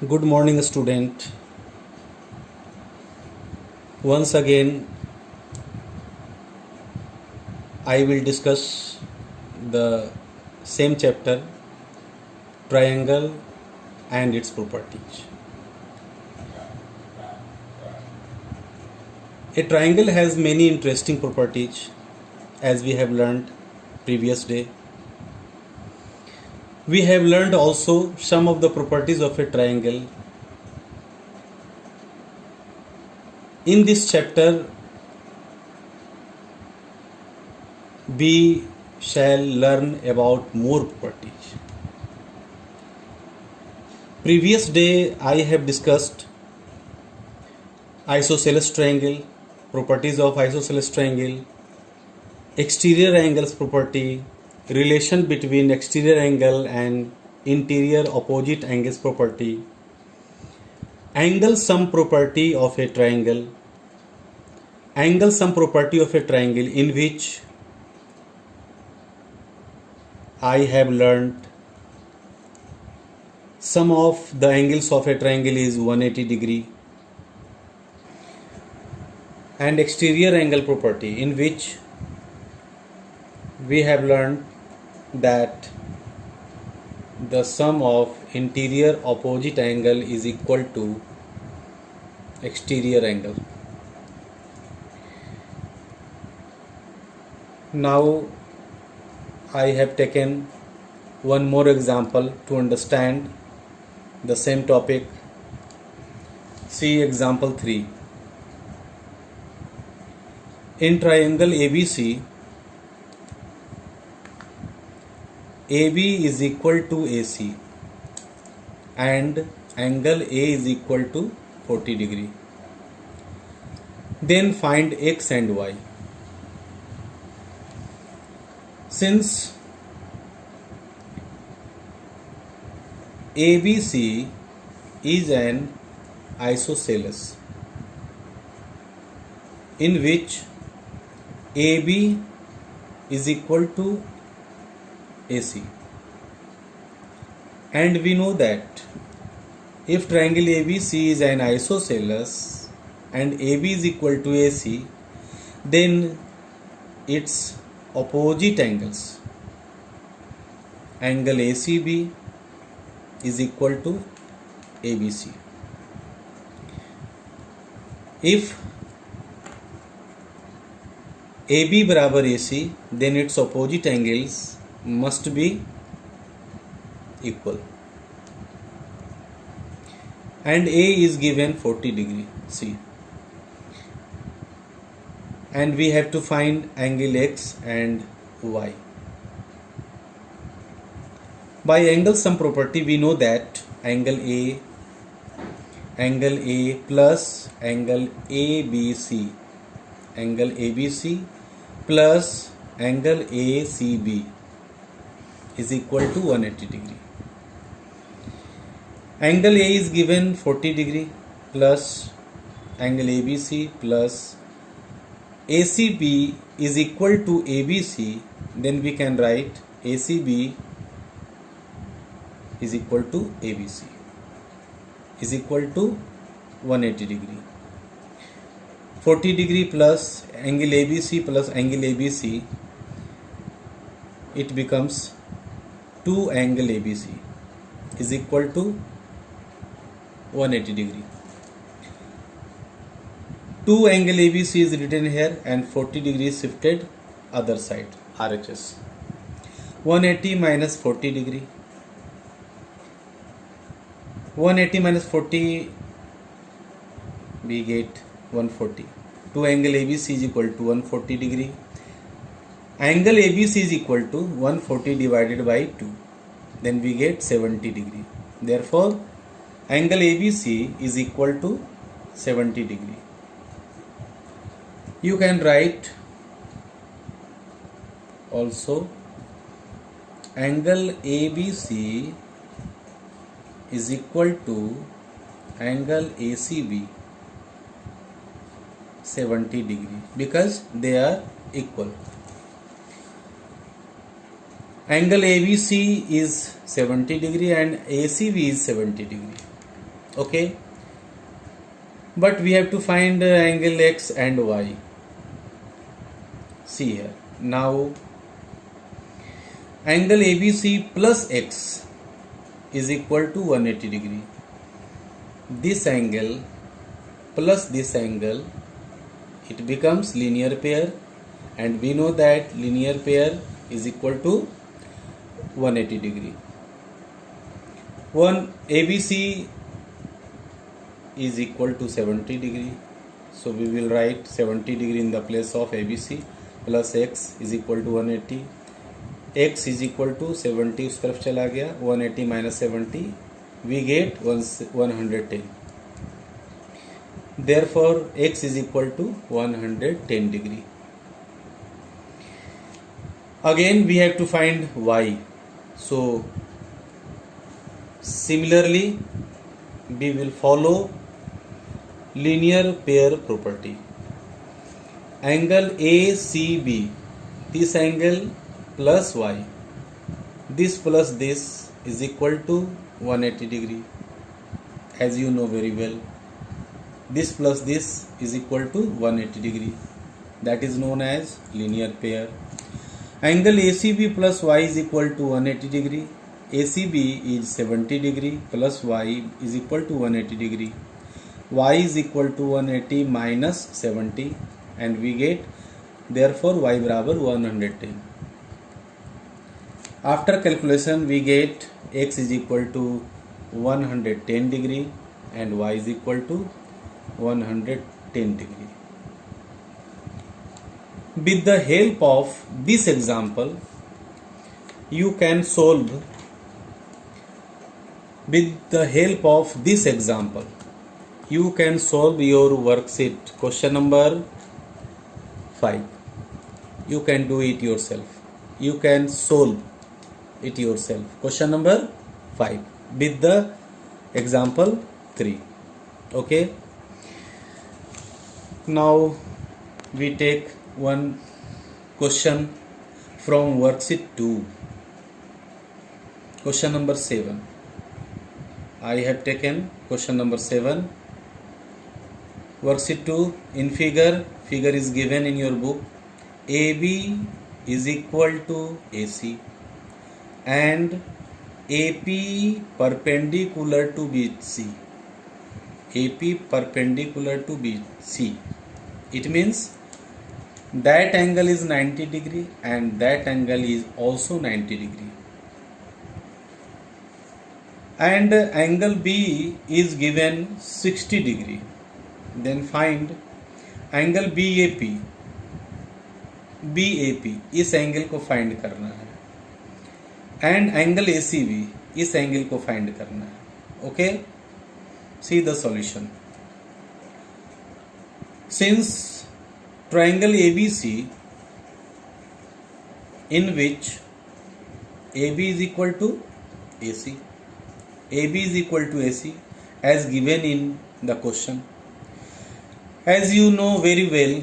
Good morning, student. Once again, I will discuss the same chapter, triangle and its properties. A triangle has many interesting properties, as we have learned previous day. We have learned also some of the properties of a triangle. In this chapter, we shall learn about more properties. Previous day I have discussed isosceles triangle, properties of isosceles triangle, exterior angles property, relation between exterior angle and interior opposite angles property, angle sum property of a triangle, angle sum property of a triangle, in which I have learned sum of the angles of a triangle is 180 degree, and exterior angle property, in which we have learned that the sum of interior opposite angle is equal to exterior angle. Now I have taken one more example to understand the same topic. See example 3. In triangle ABC, AB is equal to AC and angle A is equal to 40 degree. Then find X and Y. Since ABC is an isosceles in which AB is equal to AC, and we know that if triangle ABC is an isosceles and AB is equal to AC, then its opposite angles, angle ACB is equal to ABC. If AB बराबर AC, then its opposite angles must be equal, and A is given 40 degree. See, and we have to find angle X and Y. By angle sum property, we know that angle A plus angle ABC plus angle ACB is equal to 180 degree. Angle A is given 40 degree plus angle ABC plus ACB is equal to ABC. Then we can write ACB is equal to ABC is equal to 180 degree. 40 degree plus angle ABC plus angle ABC, it becomes 2 angle ABC is equal to 180 degree. 2 angle ABC is written here and 40 degree shifted other side, RHS. 180 minus 40 degree. 180 minus 40, we get 140. 2 angle ABC is equal to 140 degree. Angle ABC is equal to 140 divided by 2. Then we get 70 degree. Therefore, angle ABC is equal to 70 degree. You can write also angle ABC is equal to angle ACB 70 degree, because they are equal. Angle ABC is 70 degree and ACB is 70 degree. Okay, but we have to find angle x and y. See here, now angle ABC plus x is equal to 180 degree. This angle plus this angle, it becomes linear pair, and we know that linear pair is equal to 180 degree. One ABC is equal to 70 degree, so we will write 70 degree in the place of ABC, plus x is equal to 180. x is equal to 70 उस तरफ चला गया, 180 minus 70 we get 110. Therefore x is equal to 110 degree. Again we have to find y. So similarly we will follow linear pair property. Angle ACB, this angle plus y, this plus this is equal to 180 degree, as you know very well. This plus this is equal to 180 degree, that is known as linear pair. Angle ACB plus y is equal to 180 degree. ACB is 70 degree plus y is equal to 180 degree. Y is equal to 180 minus 70, and we get therefore y बराबर 110. After calculation we get x is equal to 110 degree and y is equal to 110 degree. With the help of this example, you can solve. With the help of this example, you can solve your worksheet question number 5. You can do it yourself. You can solve it yourself. Question number 5 with the example 3. Okay. Now we take one question from worksheet 2. Question number 7. I have taken question number 7. Worksheet 2, in figure is given in your book. AB is equal to AC and AP perpendicular to BC. AP perpendicular to BC. It means that angle is 90 degree and that angle is also 90 degree. And angle B is given 60 degree. Then find angle BAP. BAP इस angle को find करना है, and angle ACB इस angle को find करना है. Okay, see the solution. Since triangle ABC, in which AB is equal to AC, AB is equal to AC as given in the question. As you know very well,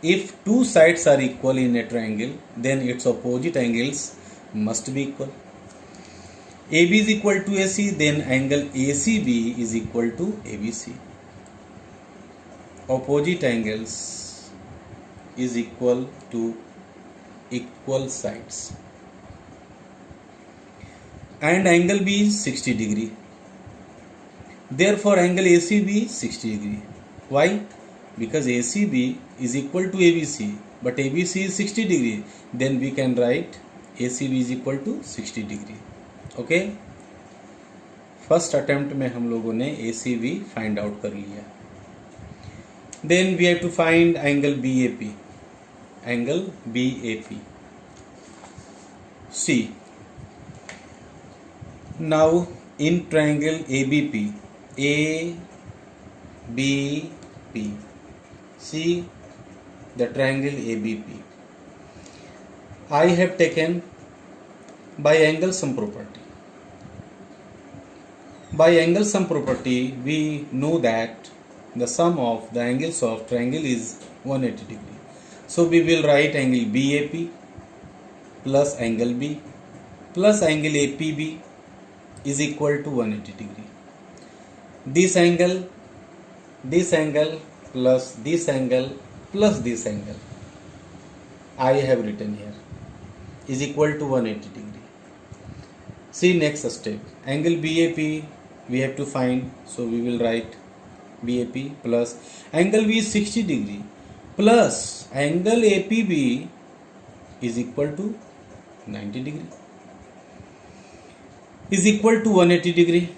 if two sides are equal in a triangle, then its opposite angles must be equal. AB is equal to AC, then angle ACB is equal to ABC. Opposite angles is equal to equal sides. And angle B is 60 degree. Therefore angle ACB is 60 degree. Why? Because ACB is equal to ABC, but ABC is 60 degree. Then we can write ACB is equal to 60 degree. Okay. First attempt में हम लोगों ने ACB find out कर लिया. Then we have to find angle BAP. Angle BAP. See now in triangle ABP, ABP. See the triangle ABP. I have taken by angle sum property. By angle sum property, we know that the sum of the angles of triangle is 180 degree. So we will write angle BAP plus angle B plus angle APB is equal to 180 degree. this angle plus this angle plus this angle I have written here is equal to 180 degree. See next step, angle BAP we have to find, so we will write BAP plus angle B is 60 degree plus angle APB is equal to 90 degree is equal to 180 degree.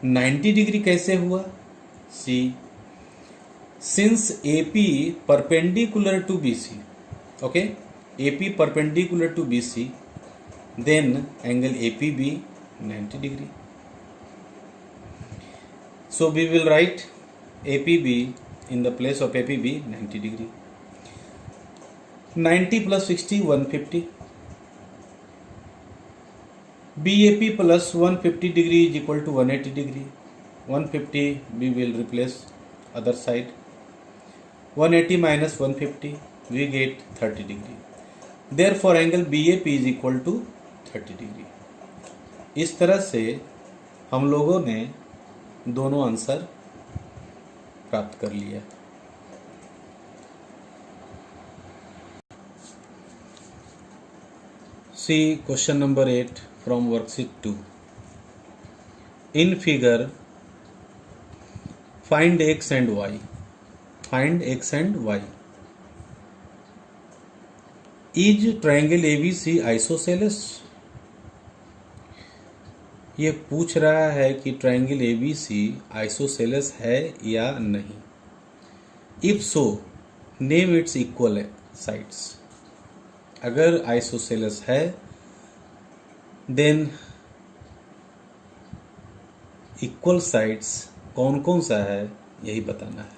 90 degree कैसे हुआ? सी, since AP perpendicular to BC, okay, AP perpendicular to BC, then angle APB 90 degree. So we will write APB in the place of APB 90 degree. 90 plus 60 150. BAP plus 150 degree is equal to 180 degree. 150 we will replace other side. 180 minus 150 we get 30 degree. Therefore angle BAP is equal to 30 degree. इस तरह से हम लोगों ने दोनों answer प्राप्त कर लिया. See question number 8 from worksheet 2. In figure, find x and y. Find x and y. Is triangle ABC isosceles? ये पूछ रहा है कि ट्रायंगल ABC आइसोसेलेस है या नहीं. If so name it's equal sides. अगर आइसोसेलेस है देन इक्वल साइड्स कौन कौन सा है यही बताना है.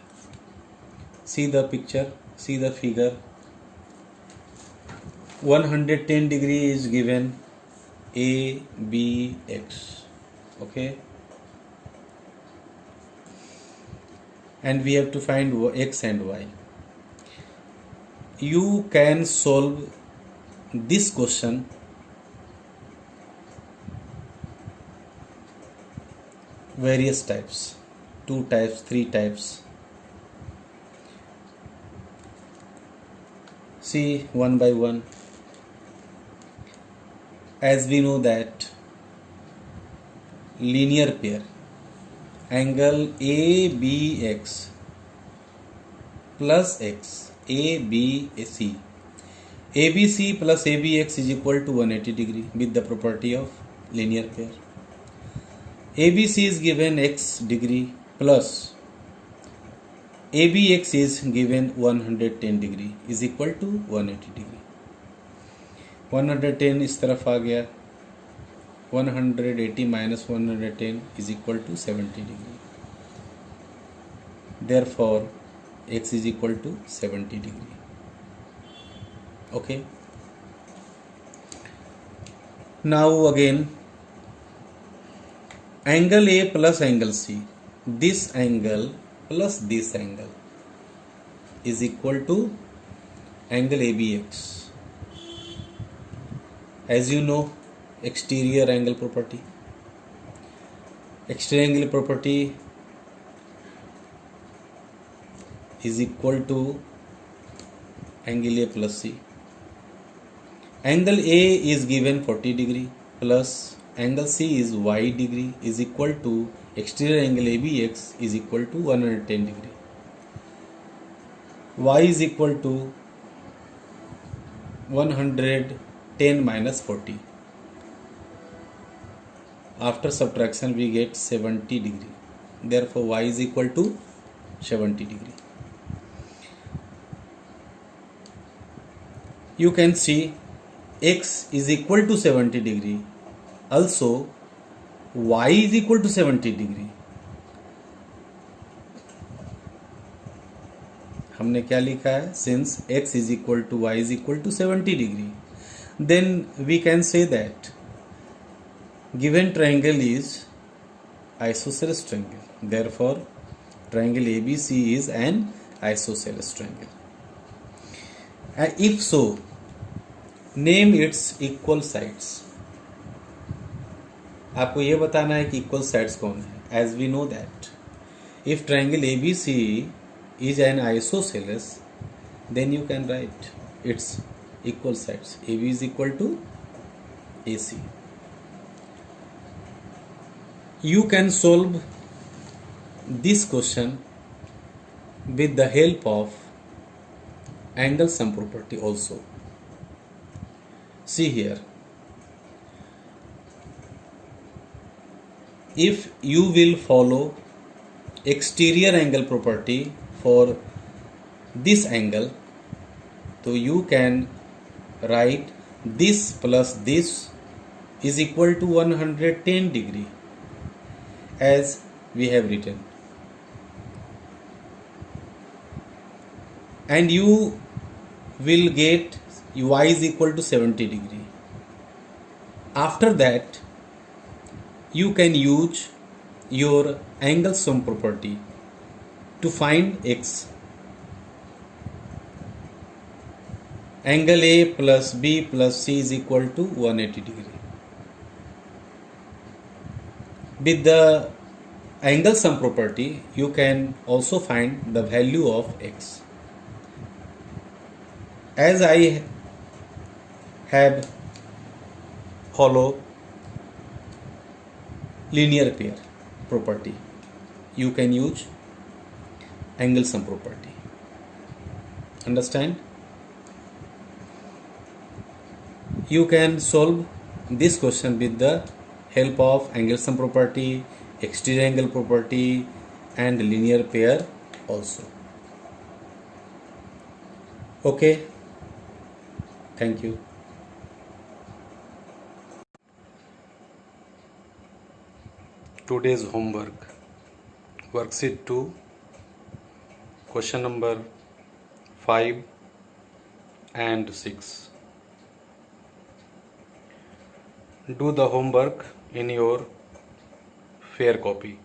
See the picture, see the figure. 110 degree is given ABX, okay, and we have to find x and y. You can solve this question various types, 2 types, 3 types. See one by one. As we know that linear pair angle ABX plus x ABC ABC plus ABX is equal to 180 degree with the property of linear pair. ABC is given x degree plus ABX is given 110 degree is equal to 180 degree. 110 इस तरफ आ गया. 180 minus 110 is equal to 70 degree. Therefore x is equal to 70 degree. Okay. Now again angle A plus angle C. This angle plus this angle is equal to angle ABX. As you know, exterior angle property. Exterior angle property is equal to angle A plus C. Angle A is given 40 degree plus angle C is y degree is equal to exterior angle ABX is equal to 110 degree. Y is equal to 110 minus 40. After subtraction we get 70 degree. Therefore y is equal to 70 degree. You can see x is equal to 70 degree. Also y is equal to 70 degree. हमने क्या लिखा है? Since x is equal to y is equal to 70 degree, then we can say that given triangle is isosceles triangle. Therefore triangle ABC is an isosceles triangle. And if so, name its equal sides. आपको ये बताना है कि equal sides कौन है. as we know that if triangle ABC is an isosceles, then you can write its equal sides. AB is equal to AC. You can solve this question with the help of angle sum property also. See here, if you will follow exterior angle property for this angle, so you can write this plus this is equal to 110 degree as we have written, and you will get y is equal to 70 degree. After that, you can use your angle sum property to find x. Angle A plus B plus C is equal to 180 degree. With the angle sum property, you can also find the value of x. As I have follow linear pair property, you can use angle sum property. Understand? You can solve this question with the help of angle sum property, exterior angle property, and linear pair also. Okay, thank you. Today's homework, worksheet 2, question number 5 and 6. Do the homework in your fair copy.